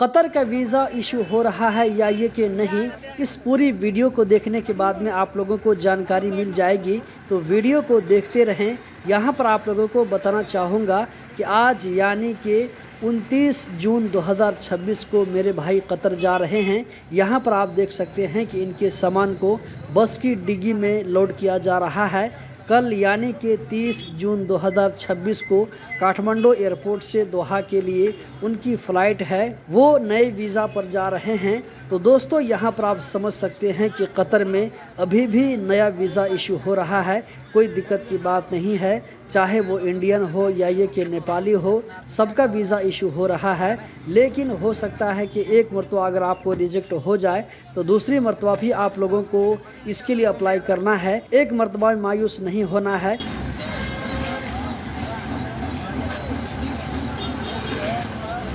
Qatar का visa issue हो रहा है या ये कि नहीं, इस पूरी वीडियो को देखने के बाद में आप लोगों को जानकारी मिल जाएगी। तो वीडियो को देखते रहें। यहाँ पर आप लोगों को बताना चाहूँगा कि आज यानी कि 29 जून 2026 को मेरे भाई कतर जा रहे हैं। यहाँ पर आप देख सकते हैं कि इनके सामान को बस की डिग्गी में लोड किया जा रहा है। कल यानी कि 30 जून 2026 को काठमांडू एयरपोर्ट से दोहा के लिए उनकी फ़्लाइट है। वो नए वीज़ा पर जा रहे हैं। तो दोस्तों यहाँ पर आप समझ सकते हैं कि कतर में अभी भी नया वीज़ा इशू हो रहा है। कोई दिक्कत की बात नहीं है, चाहे वो इंडियन हो या ये कि नेपाली हो, सबका वीज़ा इशू हो रहा है। लेकिन हो सकता है कि एक मरतबा अगर आपको रिजेक्ट हो जाए तो दूसरी मरतबा भी आप लोगों को इसके लिए अप्लाई करना है। एक मरतबा मायूस नहीं होना है।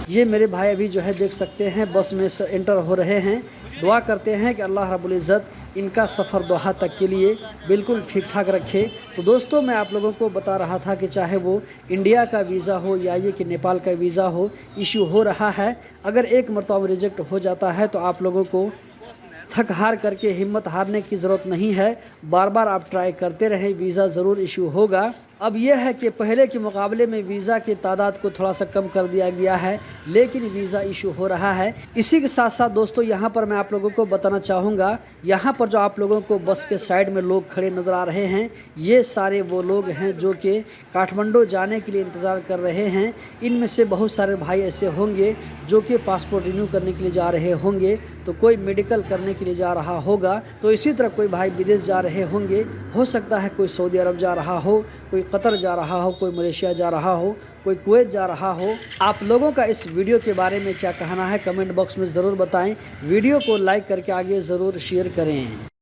ये मेरे भाई अभी जो है देख सकते हैं बस में से एंटर हो रहे हैं। दुआ करते हैं कि अल्लाह रब्बुल इज़्ज़त इनका सफ़र दोहा तक के लिए बिल्कुल ठीक ठाक रखे। तो दोस्तों मैं आप लोगों को बता रहा था कि चाहे वो इंडिया का वीज़ा हो या ये कि नेपाल का वीज़ा हो, इशू हो रहा है। अगर एक मरतबा रिजेक्ट हो जाता है तो आप लोगों को थक हार करके हिम्मत हारने की ज़रूरत नहीं है। बार बार आप ट्राई करते रहें, वीज़ा ज़रूर इशू होगा। अब यह है कि पहले के मुकाबले में वीज़ा की तादाद को थोड़ा सा कम कर दिया गया है, लेकिन वीज़ा इशू हो रहा है। इसी के साथ साथ दोस्तों यहाँ पर मैं आप लोगों को बताना चाहूँगा, यहाँ पर जो आप लोगों को बस के साइड में लोग खड़े नज़र आ रहे हैं, ये सारे वो लोग हैं जो कि काठमांडू जाने के लिए इंतज़ार कर रहे हैं। इनमें से बहुत सारे भाई ऐसे होंगे जो कि पासपोर्ट रिन्यू करने के लिए जा रहे होंगे, तो कोई मेडिकल करने के लिए जा रहा होगा, तो इसी तरह कोई भाई विदेश जा रहे होंगे। हो सकता है कोई सऊदी अरब जा रहा हो, कोई कतर जा रहा हो, कोई मलेशिया जा रहा हो, कोई कुवैत जा रहा हो। आप लोगों का इस वीडियो के बारे में क्या कहना है कमेंट बॉक्स में ज़रूर बताएं। वीडियो को लाइक करके आगे ज़रूर शेयर करें।